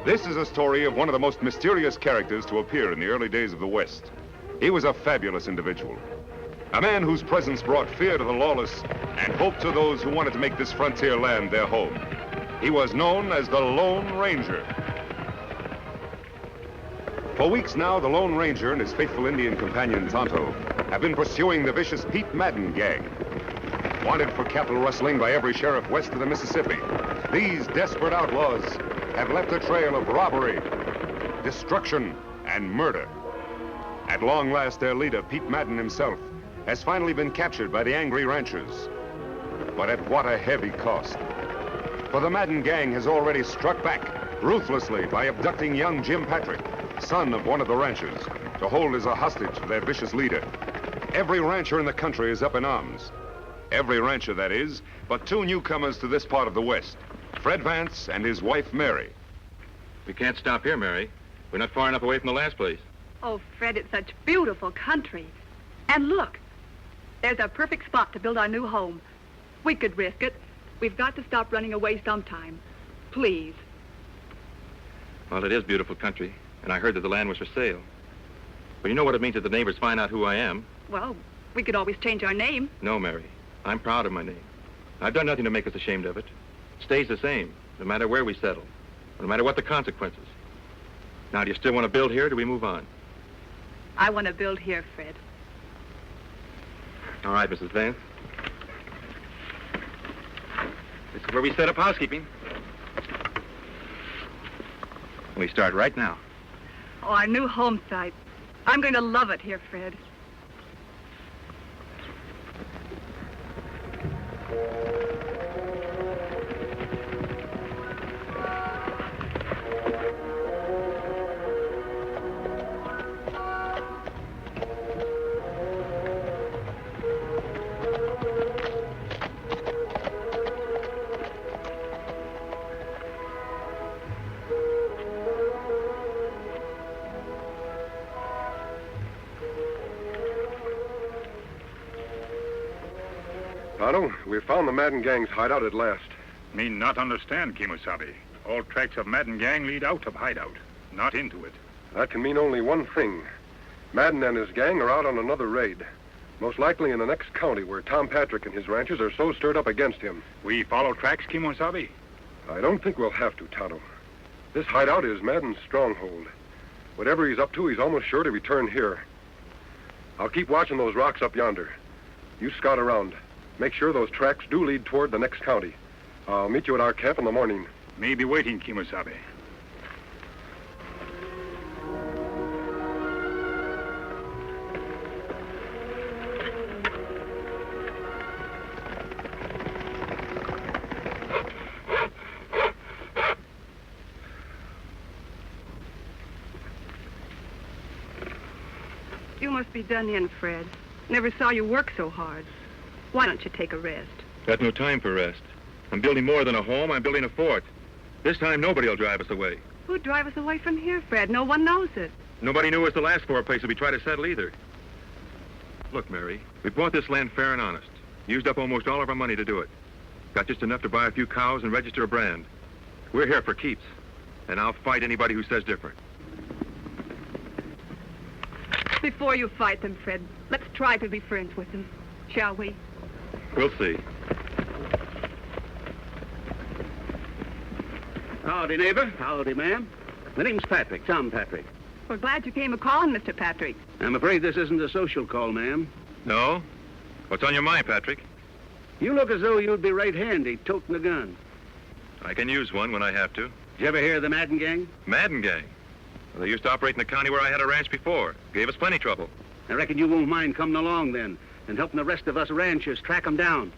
This is a story of one of the most mysterious characters to appear in the early days of the West. He was a fabulous individual. A man whose presence brought fear to the lawless and hope to those who wanted to make this frontier land their home. He was known as the Lone Ranger. For weeks now, the Lone Ranger and his faithful Indian companion, Tonto, have been pursuing the vicious Pete Madden gang. Wanted for cattle rustling by every sheriff west of the Mississippi, these desperate outlaws have left a trail of robbery, destruction, and murder. At long last, their leader, Pete Madden himself, has finally been captured by the angry ranchers. But at what a heavy cost. For the Madden gang has already struck back ruthlessly by abducting young Jim Patrick, son of one of the ranchers, to hold as a hostage for their vicious leader. Every rancher in the country is up in arms. Every rancher, that is, but two newcomers to this part of the West, Fred Vance and his wife, Mary. We can't stop here, Mary. We're not far enough away from the last place. Oh, Fred, it's such beautiful country. And look, there's a perfect spot to build our new home. We could risk it. We've got to stop running away sometime. Please. Well, it is beautiful country, and I heard that the land was for sale. But you know what it means if the neighbors find out who I am? Well, we could always change our name. No, Mary. I'm proud of my name. I've done nothing to make us ashamed of it. It stays the same, no matter where we settle, no matter what the consequences. Now, do you still want to build here, or do we move on? I want to build here, Fred. All right, Mrs. Vance. This is where we set up housekeeping. We start right now. Oh, our new home site. I'm going to love it here, Fred. Tonto, we found the Madden gang's hideout at last. Me not understand, Kimosabe. All tracks of Madden gang lead out of hideout, not into it. That can mean only one thing. Madden and his gang are out on another raid. Most likely in the next county where Tom Patrick and his ranchers are so stirred up against him. We follow tracks, Kimosabe? I don't think we'll have to, Tonto. This hideout is Madden's stronghold. Whatever he's up to, he's almost sure to return here. I'll keep watching those rocks up yonder. You scout around. Make sure those tracks do lead toward the next county. I'll meet you at our camp in the morning. Me be waiting, Kimosabe. You must be done in, Fred. Never saw you work so hard. Why don't you take a rest? Got no time for rest. I'm building more than a home. I'm building a fort. This time, nobody will drive us away. Who'd drive us away from here, Fred? No one knows it. Nobody knew us the last four places we tried to settle either. Look, Mary, we bought this land fair and honest. Used up almost all of our money to do it. Got just enough to buy a few cows and register a brand. We're here for keeps, and I'll fight anybody who says different. Before you fight them, Fred, let's try to be friends with them, shall we? We'll see. Howdy, neighbor. Howdy, ma'am. My name's Patrick, Tom Patrick. We're glad you came a-calling, Mr. Patrick. I'm afraid this isn't a social call, ma'am. No? What's on your mind, Patrick? You look as though you'd be right handy toting a gun. I can use one when I have to. Did you ever hear of the Madden gang? Madden gang? Well, they used to operate in the county where I had a ranch before. Gave us plenty trouble. I reckon you won't mind coming along then and helping the rest of us ranchers track them down.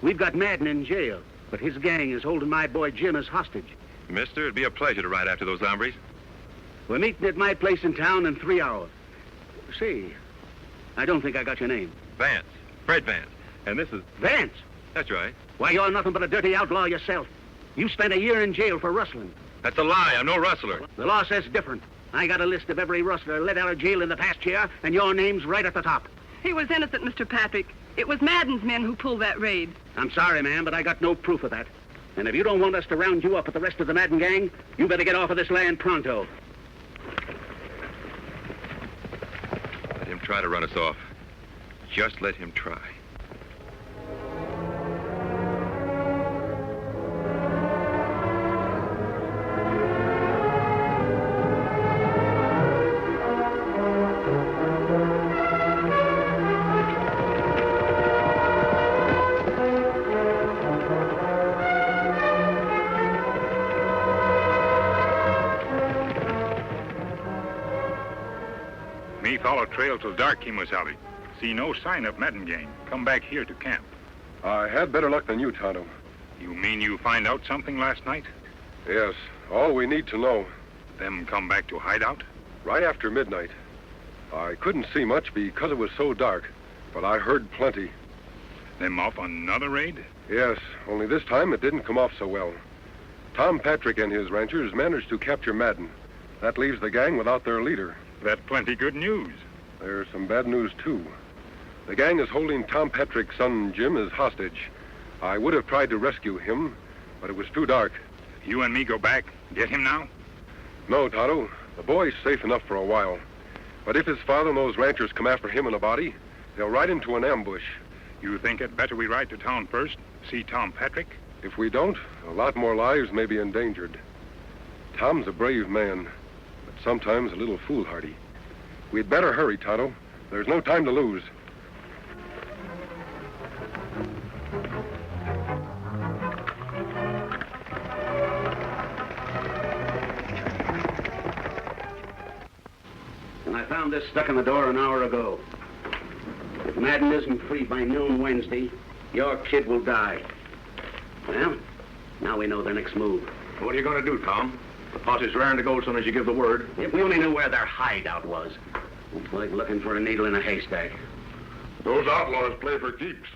We've got Madden in jail, but his gang is holding my boy Jim as hostage. Mister, it'd be a pleasure to ride after those hombres. We're meeting at my place in town in 3 hours. See, I don't think I got your name. Vance. Fred Vance. And this is... Vance? That's right. Why, you're nothing but a dirty outlaw yourself. You spent a year in jail for rustling. That's a lie. I'm no rustler. The law says different. I got a list of every rustler let out of jail in the past year, and your name's right at the top. He was innocent, Mr. Patrick. It was Madden's men who pulled that raid. I'm sorry, ma'am, but I got no proof of that. And if you don't want us to round you up with the rest of the Madden gang, you better get off of this land pronto. Let him try to run us off. Just let him try. Me follow trail till dark, Kimosabe. See no sign of Madden gang. Come back here to camp. I had better luck than you, Tonto. You mean you find out something last night? Yes, all we need to know. Them come back to hideout? Right after midnight. I couldn't see much because it was so dark, but I heard plenty. Them off on another raid? Yes, only this time it didn't come off so well. Tom Patrick and his ranchers managed to capture Madden. That leaves the gang without their leader. That's plenty good news. There's some bad news, too. The gang is holding Tom Patrick's son, Jim, as hostage. I would have tried to rescue him, but it was too dark. You and me go back, get him now? No, Tonto. The boy's safe enough for a while. But if his father and those ranchers come after him in a body, they'll ride into an ambush. You think it better we ride to town first, see Tom Patrick? If we don't, a lot more lives may be endangered. Tom's a brave man, but sometimes a little foolhardy. We'd better hurry, Tonto. There's no time to lose. And I found this stuck in the door an hour ago. If Madden isn't free by noon Wednesday, your kid will die. Well, now we know their next move. What are you going to do, Tom? The posse's raring to go as soon as you give the word. If we only knew where their hideout was. It's like looking for a needle in a haystack. Those outlaws play for keeps.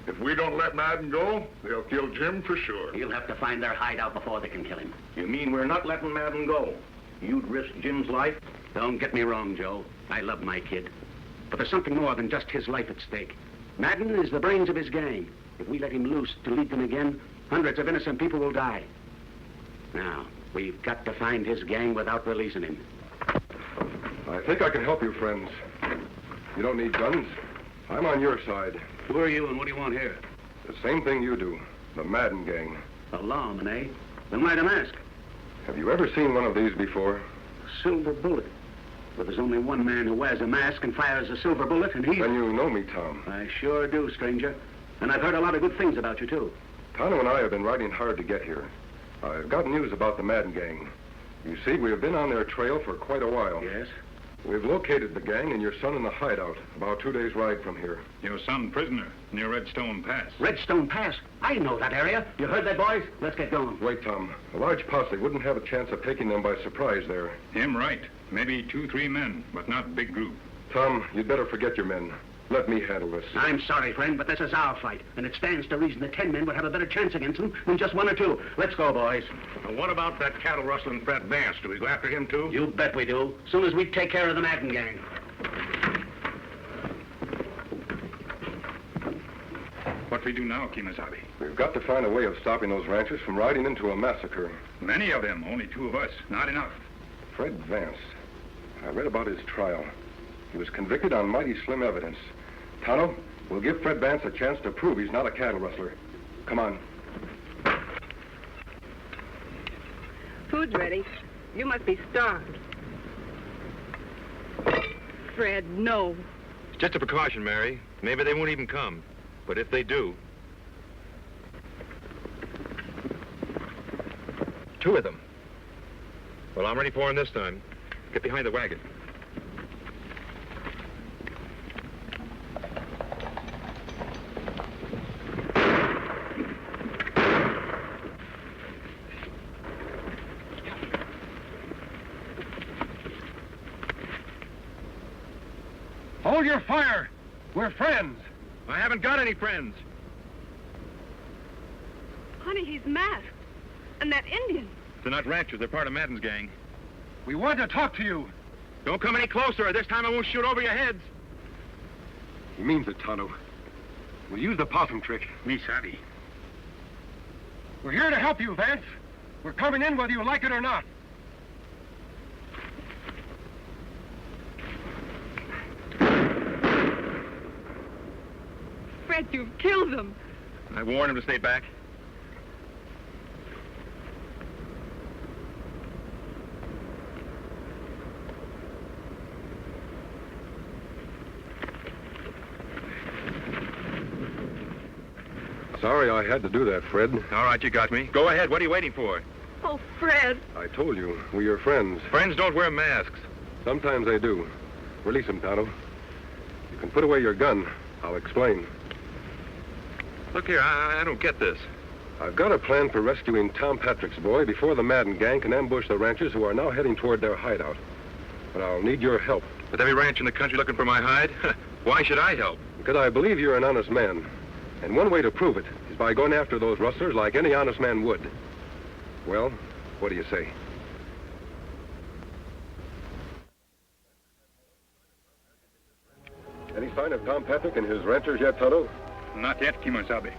If we don't let Madden go, they'll kill Jim for sure. You'll have to find their hideout before they can kill him. You mean we're not letting Madden go? You'd risk Jim's life? Don't get me wrong, Joe. I love my kid. But there's something more than just his life at stake. Madden is the brains of his gang. If we let him loose to lead them again, hundreds of innocent people will die. Now, we've got to find his gang without releasing him. I think I can help you, friends. You don't need guns. I'm on your side. Who are you and what do you want here? The same thing you do. The Madden gang. A lawman, eh? Then why the mask? Have you ever seen one of these before? Silver bullet. But there's only one man who wears a mask and fires a silver bullet, and he's... Then you know me, Tom. I sure do, stranger. And I've heard a lot of good things about you, too. Tonto and I have been riding hard to get here. I've got news about the Madden gang. You see, we have been on their trail for quite a while. Yes? We've located the gang and your son in the hideout, about 2 days' ride from here. Your son prisoner near Redstone Pass. Redstone Pass? I know that area. You heard that, boys? Let's get going. Wait, Tom. A large posse wouldn't have a chance of taking them by surprise there. Him right. Maybe 2-3 men, but not big group. Tom, you'd better forget your men. Let me handle this. I'm sorry, friend, but this is our fight, and it stands to reason that 10 men would have a better chance against them than just 1 or 2. Let's go, boys. Well, what about that cattle rustling Fred Vance? Do we go after him, too? You bet we do. Soon as we take care of the Madden gang. What we do now, Kimosabe? We've got to find a way of stopping those ranchers from riding into a massacre. Many of them, only 2 of us. Not enough. Fred Vance. I read about his trial. He was convicted on mighty slim evidence. Tonto, we'll give Fred Vance a chance to prove he's not a cattle rustler. Come on. Food's ready. You must be starved. Fred, no. It's just a precaution, Mary. Maybe they won't even come. But if they do... 2 of them. Well, I'm ready for them this time. Get behind the wagon. Hold your fire! We're friends! I haven't got any friends. Honey, he's masked. And that Indian. They're not ranchers. They're part of Madden's gang. We want to talk to you. Don't come any closer, or this time I won't shoot over your heads. He means it, Tonto. We'll use the possum trick. Me savvy. We're here to help you, Vance. We're coming in whether you like it or not. Fred, you've killed them. I warned him to stay back. Sorry I had to do that, Fred. All right, you got me. Go ahead. What are you waiting for? Oh, Fred. I told you, we're friends. Friends don't wear masks. Sometimes they do. Release him, Tonto. You can put away your gun. I'll explain. Look here, I don't get this. I've got a plan for rescuing Tom Patrick's boy before the Madden gang can ambush the ranchers who are now heading toward their hideout. But I'll need your help. With every ranch in the country looking for my hide? Why should I help? Because I believe you're an honest man. And one way to prove it is by going after those rustlers like any honest man would. Well, what do you say? Any sign of Tom Patrick and his ranchers yet, Tonto? Not yet, Kimosabe.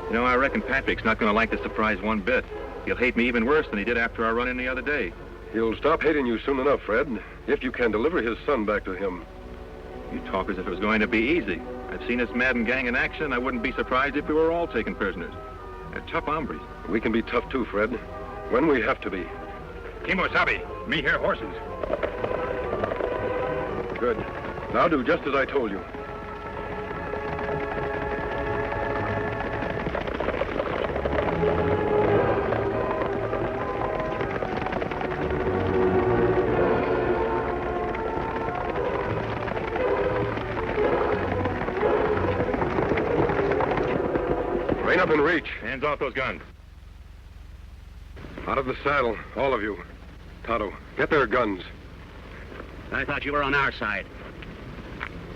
You know, I reckon Patrick's not going to like this surprise one bit. He'll hate me even worse than he did after our run-in the other day. He'll stop hating you soon enough, Fred, if you can deliver his son back to him. You talk as if it was going to be easy. I've seen this Madden gang in action. I wouldn't be surprised if we were all taken prisoners. They're tough hombres. We can be tough too, Fred, when we have to be. Kimosabe, me hear horses. Good. Now do just as I told you. Rein up and reach. Hands off those guns. Out of the saddle, all of you. Tonto, get their guns. I thought you were on our side.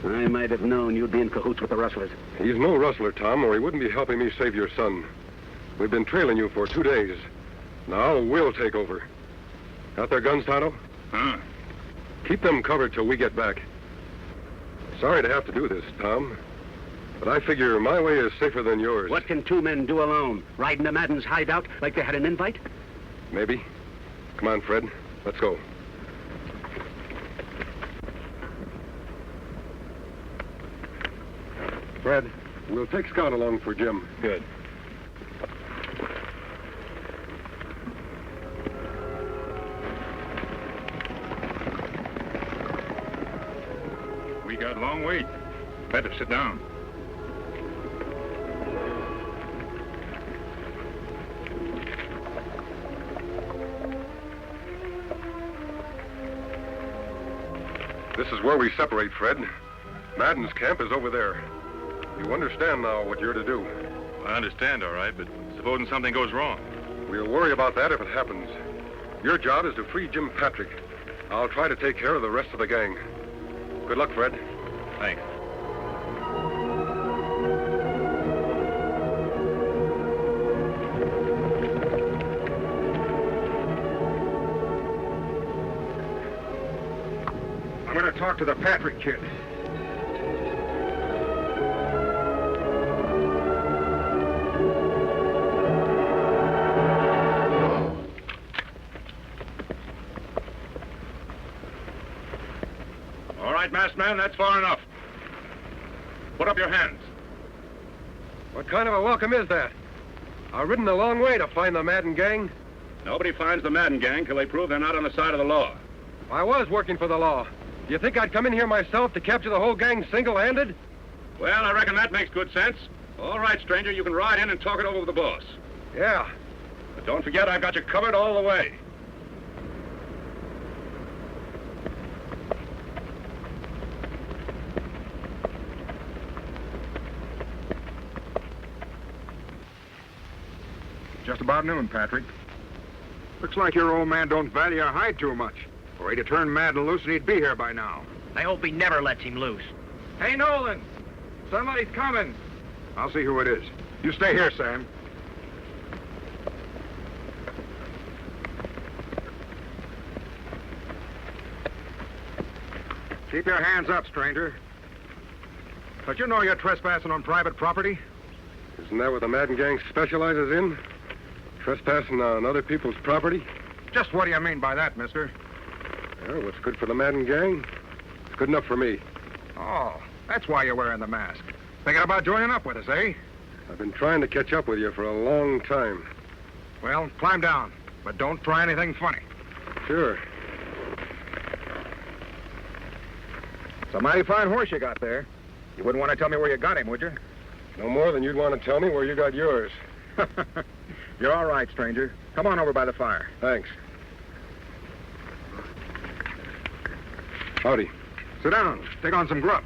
I might have known you'd be in cahoots with the rustlers. He's no rustler, Tom, or he wouldn't be helping me save your son. We've been trailing you for 2 days. Now we'll take over. Got their guns, Tonto? Huh? Keep them covered till we get back. Sorry to have to do this, Tom, but I figure my way is safer than yours. What can 2 men do alone? Ride into Madden's hideout like they had an invite? Maybe. Come on, Fred. Let's go. Fred, we'll take Scout along for Jim. Good. We got a long wait. Better sit down. This is where we separate, Fred. Madden's camp is over there. You understand now what you're to do. I understand, all right, but supposing something goes wrong. We'll worry about that if it happens. Your job is to free Jim Patrick. I'll try to take care of the rest of the gang. Good luck, Fred. Thanks. I'm going to talk to the Patrick kid. All right, masked man, that's far enough. Put up your hands. What kind of a welcome is that? I've ridden a long way to find the Madden gang. Nobody finds the Madden gang till they prove they're not on the side of the law. I was working for the law. Do you think I'd come in here myself to capture the whole gang single-handed? Well, I reckon that makes good sense. All right, stranger, you can ride in and talk it over with the boss. Yeah. But don't forget, I've got you covered all the way. Just about noon, Patrick. Looks like your old man don't value your hide too much. Or he'd have turned Madden loose and he'd be here by now. I hope he never lets him loose. Hey, Nolan! Somebody's coming. I'll see who it is. You stay here, Sam. Keep your hands up, stranger. But you know you're trespassing on private property. Isn't that what the Madden gang specializes in? Trespassing on other people's property? Just what do you mean by that, mister? Well, what's good for the Madden gang? It's good enough for me. Oh, that's why you're wearing the mask. Thinking about joining up with us, eh? I've been trying to catch up with you for a long time. Well, climb down, but don't try anything funny. Sure. It's a mighty fine horse you got there. You wouldn't want to tell me where you got him, would you? No more than you'd want to tell me where you got yours. You're all right, stranger. Come on over by the fire. Thanks. Howdy. Sit down. Take on some grub.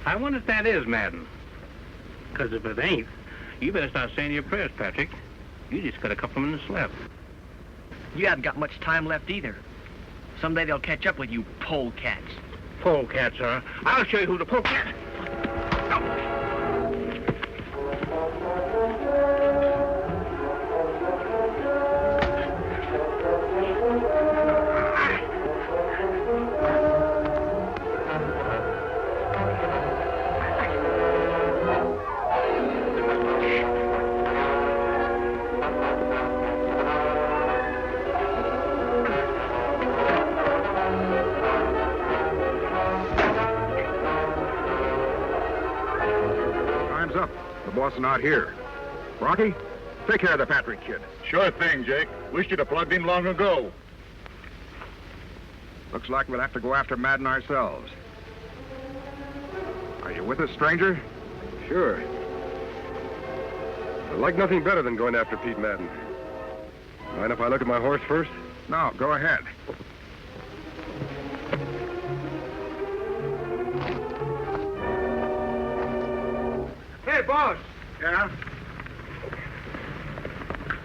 I wonder if that is Madden. Because if it ain't, you better start saying your prayers, Patrick. You just got a couple of minutes left. You haven't got much time left either. Someday they'll catch up with you polecats. Polecats, huh? I'll show you who the polecat... Not here. Rocky, take care of the Patrick kid. Sure thing, Jake. Wish you'd have plugged in long ago. Looks like we'll have to go after Madden ourselves. Are you with us, stranger? Sure. I like nothing better than going after Pete Madden. Mind if I look at my horse first? No, go ahead. Hey, boss. Yeah?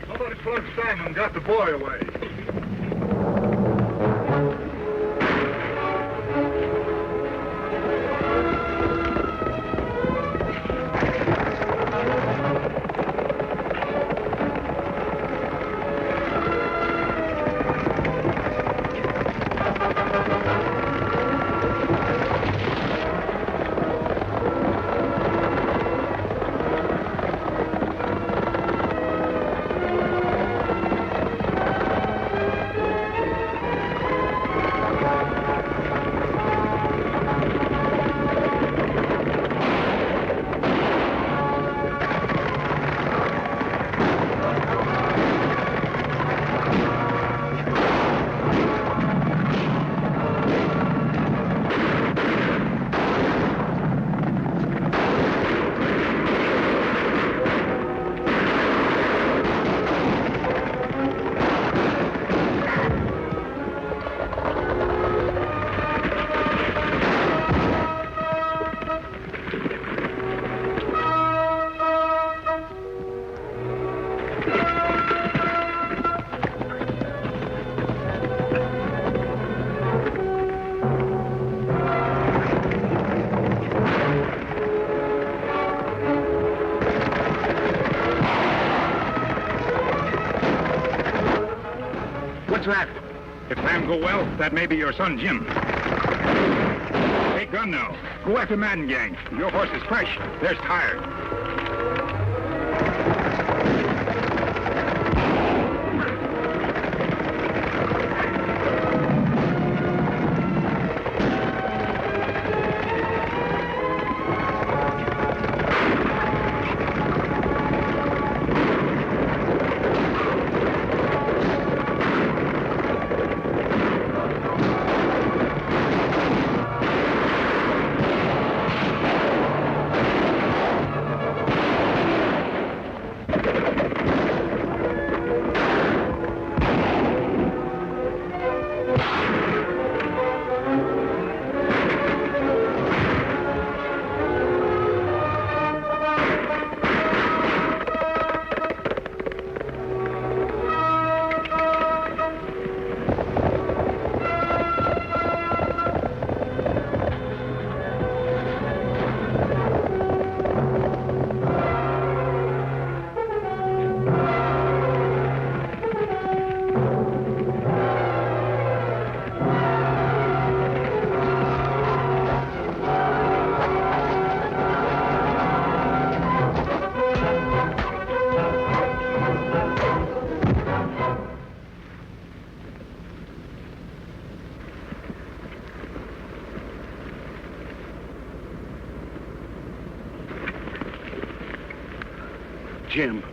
Somebody plugged Simon and got the boy away. What's that? If plans go well, that may be your son, Jim. Take gun now. Go after Madden gang. Your horse is fresh. There's tired. Jim.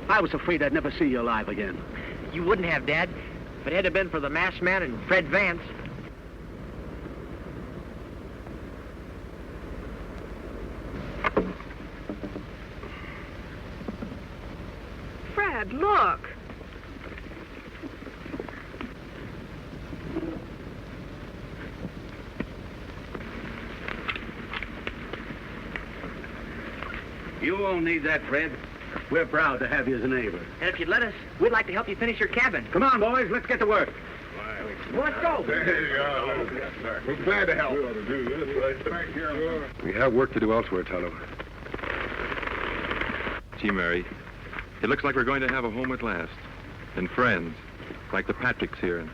I was afraid I'd never see you alive again. You wouldn't have, Dad, if it had been for the masked man and Fred Vance. Fred, look. You won't need that, Fred. We're proud to have you as a neighbor. And if you'd let us, we'd like to help you finish your cabin. Come on, boys, let's get to work. Well, let's go. We're glad to help. We have work to do elsewhere, Tonto. Gee, Mary, it looks like we're going to have a home at last. And friends, like the Patricks here.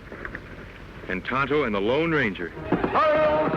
And Tonto and the Lone Ranger. Hello,